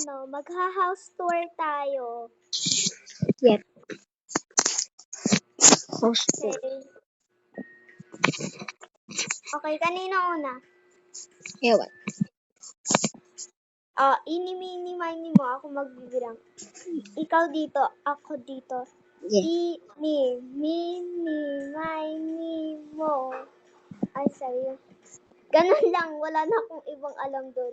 magha-house tour tayo. Yep. Host ko. Okay. Okay, kanino una? Ewan. Ini-mini-mini mo. Ako magbibilang. Ikaw dito, ako dito. Yeah. Ini-mini-mini mo. Ay, sorry. Ganun lang. Wala na akong ibang alam dun.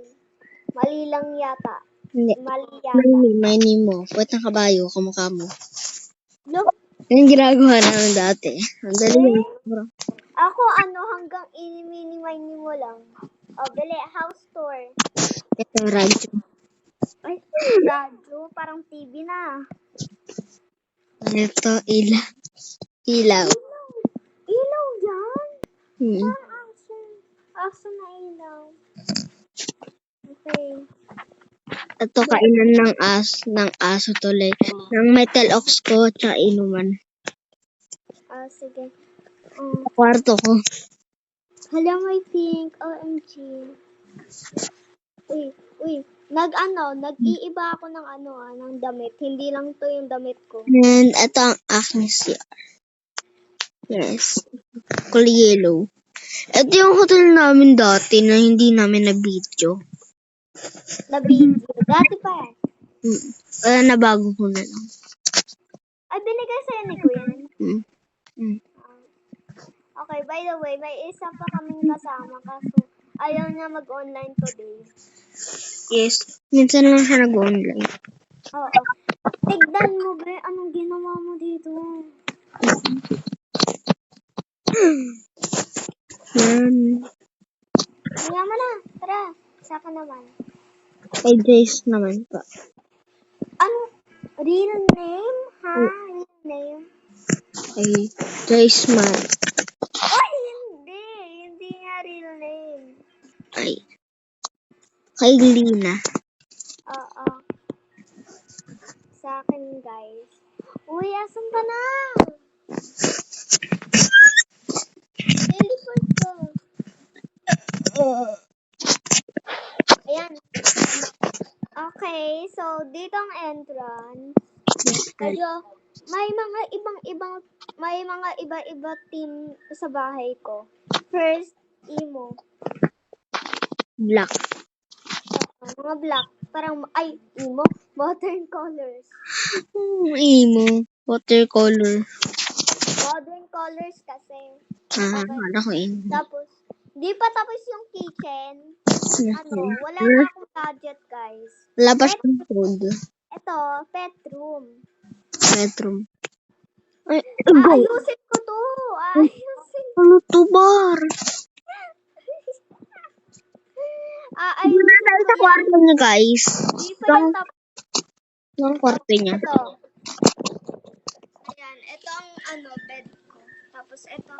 Mali lang yata. Hindi. Mali yata. Mani mo. Puwet ng kabayo, kamukha mo. Look, Yan yung ginagawa namin dati. Ang dali yun. ako hanggang ini-mini-mini mo lang. Dali, house tour. Ito, radyo. Ay, radyo. Parang TV na. Ito, ilaw. Ilaw yan? Hmm. Parang aso na ilaw. Okay. Ito, kainan ng aso tuloy. Ng metal ox ko, tsaka inuman. Sige. Sa kwarto ko. Hala, may pink. OMG. Uy. Nag-iiba ako ng damit. Hindi lang to yung damit ko. And ito ang aking CR. Yes. Kulay yellow. Ito yung hotel namin dati na hindi namin na-video. Na-video. Dati pa yan. Kaya nabago ko na lang. Ay, binigay sa'yo ni Kuya. Okay, by the way, may isa pa kaming kasama kaso ayaw niya mag-online today. Yes. Minsan lang siya nag-online. Oo. Tignan mo, be. Anong ginawa mo dito? Yan. Kaya mo na. Tara. Saka naman. Kay Jace naman pa. Real name? Ha? Real name? Kay Jace man. Ay, hindi. Hindi nga real name. Ay. Kay Lina. Oo. Sa akin, guys. Uy, asan ka na? Teleport ko. Ayan. Okay, so dito ang entrance. Medyo may mga iba-iba team sa bahay ko. First, emo. Black. Mga black. Parang, emo. Modern colors. Emo. Watercolor. Modern colors kasi. Wala ko emo. Tapos, di pa tapos yung kitchen. Wala na akong budget, guys. Wala pa siyang code. Ito, pet room. Bedroom. Ay, Ayusin ko to. ano to, bar? Ayusin Tayo ko sa kwarto niya, guys. Di pa yan tapos. Yung kwarto niya. Ito. Ayan, ito ang bed ko. Tapos ito.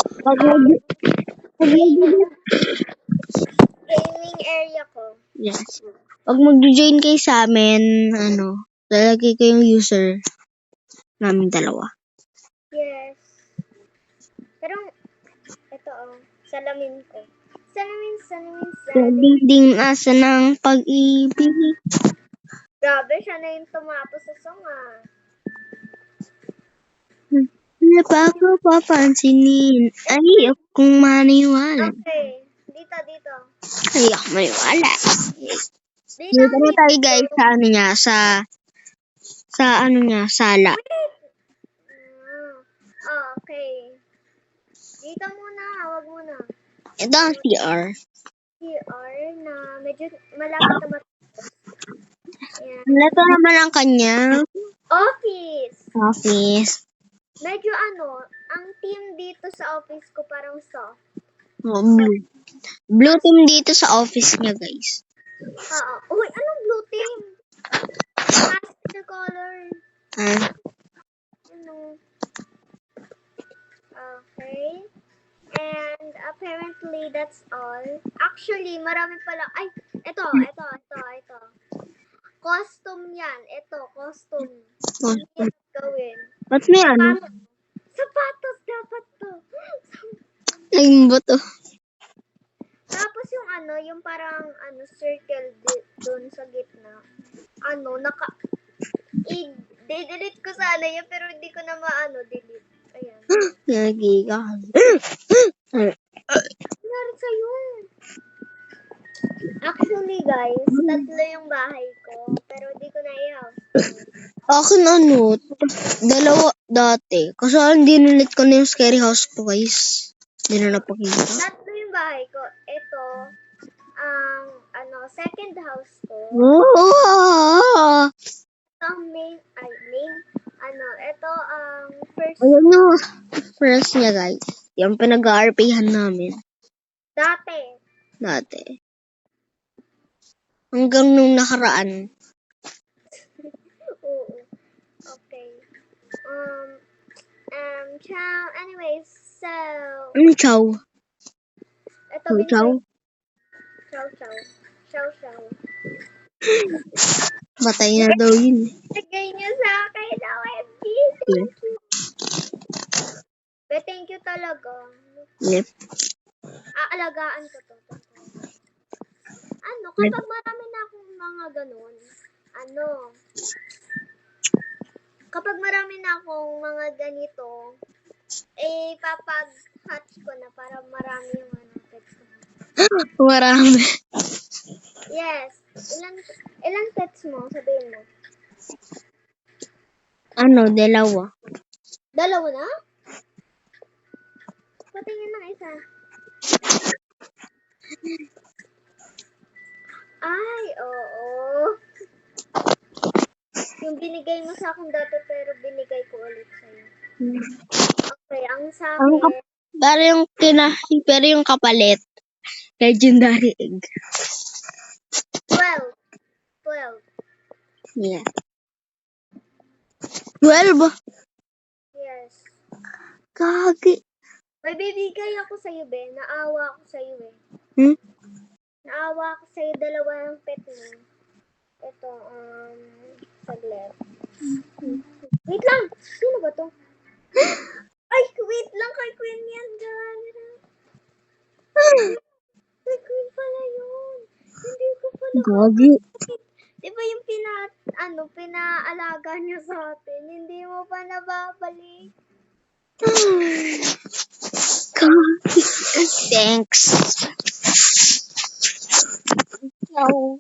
Gaming area ko. Yes. Pag mag-join kayo sa amin, lalagay ko yung user namin dalawa. Yes. Pero, ito salamin ko. Salamin. Ding asa ng pag-ibig. Grabe, siya na yung tumapo sa song Wala pa ako papansinin. Ay, akong maniwala. Okay. Dito. Ay, ako maniwala. Dito Dito na tayo, guys, sa sala. Okay. Dito muna, wag muna. Ito ang CR. CR na medyo malapit na matapos. Ayan. Ito naman ang kanya. Office. Medyo ang team dito sa office ko parang soft. Blue. Blue team dito sa office niya, guys. Uy, anong blue team? Pastel color. Okay. And apparently that's all. Actually, marami pala. Ay, ito. Costume yan. Ito, costume. Hindi gawin. Ba't may Sapatos dapat to. Ay, ba to? Tapos yung yung parang circle doon sa gitna. i-delete ko sana yun, pero hindi ko na delete. Ayan. Nagiga. Nangyari sa'yo? Actually, guys, 3 yung bahay ko, pero hindi ko na i-house. Akin dalawa dati. Kasi hindi nilit ko na yung scary house ko, guys. Hindi na napakita. 3 yung bahay ko. Ito, ang, second house ko. Oh! Ito ang ito ang first. Ayan yung first niya, guys. Yung pinag-RPhan namin. Dati. Hanggang nung nakaraan. Oo. Okay. Ciao. Anyways, so. Ano chow? Ito Chow chow? Ciao. Batay na daw yun. Lagay niyo sa akin, OMG. Thank you talaga. Yep. Aalagaan ko to. Kapag marami na akong mga ganun, kapag marami na akong mga ganito, papag-hatch ko na para marami yung pets ko. Marami. Yes. Ilan pets mo? Sabihin mo. Dalawa. Dalawa na? Patingin ng isa. Ay, oo. Yung binigay mo sa akin dati pero binigay ko ulit sa'yo. Okay, ang sa akin. Pero yung kapalit. Legendary egg. 12. Yeah. 12? Yes. Kagi. May bibigay ako sa'yo, be. Naawa ako sa'yo, eh. Naawa ako sa'yo, dalawang pet mo. Ito, saglit. Wait lang! Sino ba to? Ay, wait lang, kay Queen yan, dyan. Kay Queen pala yun. Hindi ko pala. Gagi. Diba yung pinaalaga niya sa atin? Hindi mo pa nababalik. Thanks. No.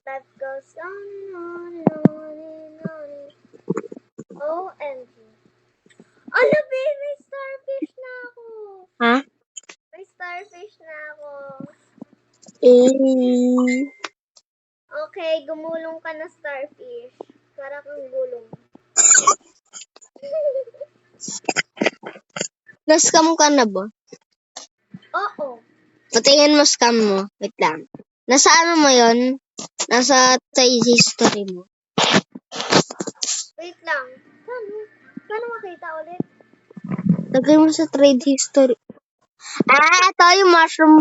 That goes on and on and on. OMG. Ala, babe, may starfish na ako. Ha? May starfish na ako. Okay, gumulong ka na, starfish. Para kang gulong. Na-scam ka na ba? Oo. Patingin mo scam mo. Wait lang. Nasa mo yun? Nasa history mo. Wait lang. Paano makita ulit? Lagay mo sa trade history. Ito yung mushroom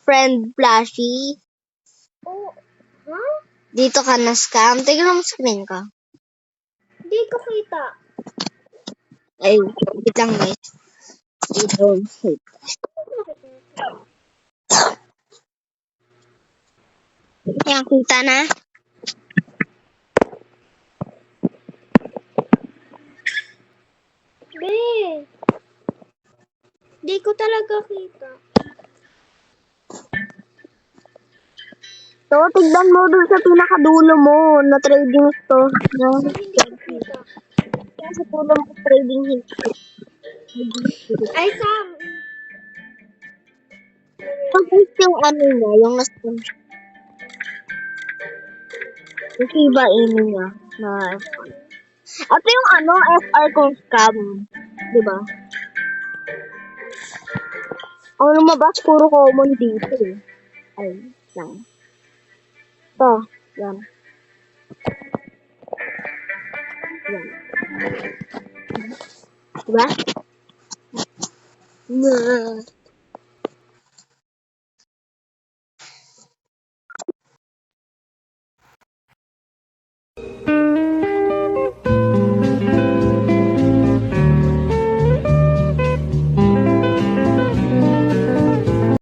friend plushie. Oh, huh? Dito ka na scam. Tignan mo screen ka. Hindi ko kita. Ay, wait lang guys. Wait. Ayan, kita na. Be, di ko talaga kita. So, tignan mo dun sa pinakadulo mo na trading store. Hindi ko kita. Sa dulo mo trading history. Ay, Sam. Pag-is yung niya, yung na-scam. Kasi iba niya na ito yung FR kong scam. Diba? Ang lumabas, puro common dito eh. Ay, lang. Ito, yan. Yan. Diba?